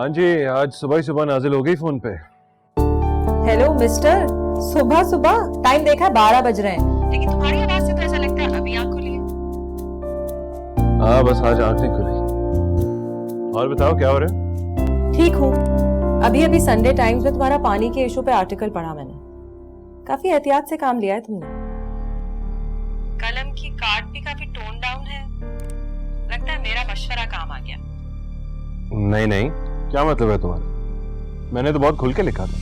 हाँ जी, आज सुबह ही सुबह नाजिल हो गई फोन पे। हेलो मिस्टर, सुबह सुबह टाइम देखा है 12 बज रहे हैं, लेकिन तुम्हारी आवाज से तो ऐसा लगता है अभी आंख खुली है। हाँ बस आज आंख नहीं खुली। और बताओ क्या हो रहा है? ठीक हूँ। अभी अभी संडे टाइम्स में तुम्हारा पानी के इशू पे आर्टिकल पढ़ा मैंने। काफी एहतियात से काम लिया है तुमने। कलम की काट भी काफी टोन डाउन है। लगता है मेरा मशवरा काम आ गया। नहीं नहीं, क्या मतलब है तुम्हारा? मैंने तो बहुत खुल के लिखा था।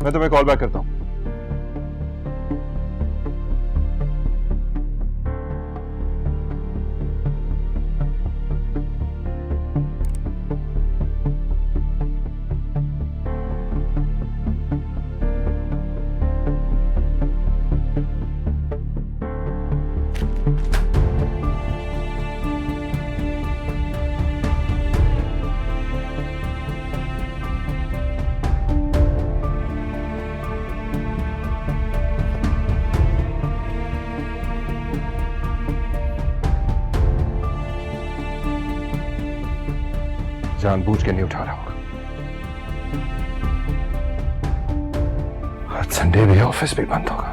मैं तुम्हें कॉल बैक करता हूँ। जानबूझ के नहीं उठा रहा होगा। आज संडे भी ऑफिस भी बंद होगा।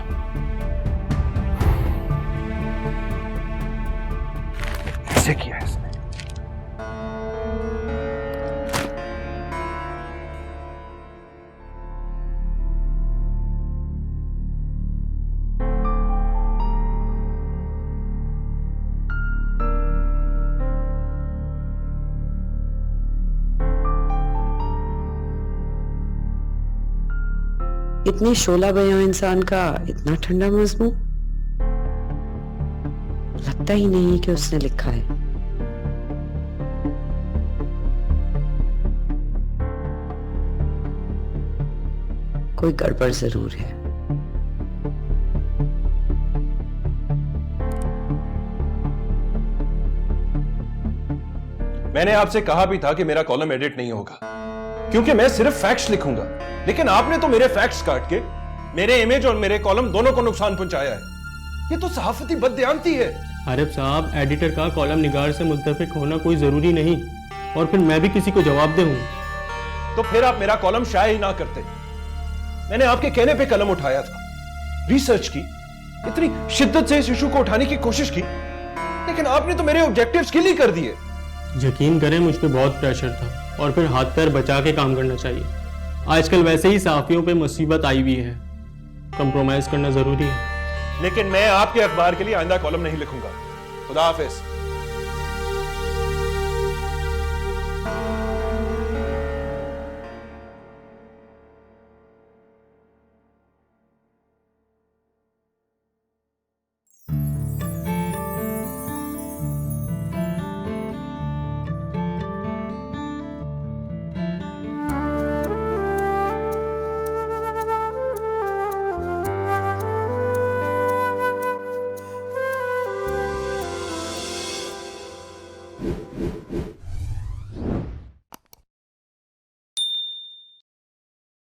ऐसे किया है इसने। इतनी शोला बया इंसान का इतना ठंडा मजमू, लगता ही नहीं कि उसने लिखा है। कोई गड़बड़ जरूर है। मैंने आपसे कहा भी था कि मेरा कॉलम एडिट नहीं होगा, क्योंकि मैं सिर्फ फैक्ट्स लिखूंगा। लेकिन आपने तो मेरे फैक्ट्स काट के मेरे इमेज और मेरे कॉलम दोनों को नुकसान पहुंचाया है। ये तो सहाफती बददियानती है। आरिफ साहब, एडिटर का कॉलम निगार से मुत्तफिक होना कोई जरूरी नहीं, और फिर मैं भी किसी को जवाब दूं। तो फिर आप मेरा कॉलम शाये ही ना करते। मैंने आपके कहने पे कलम उठाया था, रिसर्च की, इतनी शिद्दत से इस इशू को उठाने की कोशिश की, लेकिन आपने तो मेरे ऑब्जेक्टिव्स किल ही कर दिए। यकीन करें, मुझ पे बहुत प्रेशर था, और फिर हाथ पैर बचा के काम करना चाहिए। आजकल वैसे ही सहाफियों पे मुसीबत आई हुई है, कंप्रोमाइज करना जरूरी है। लेकिन मैं आपके अखबार के लिए आइंदा कॉलम नहीं लिखूंगा। खुदा हाफिज।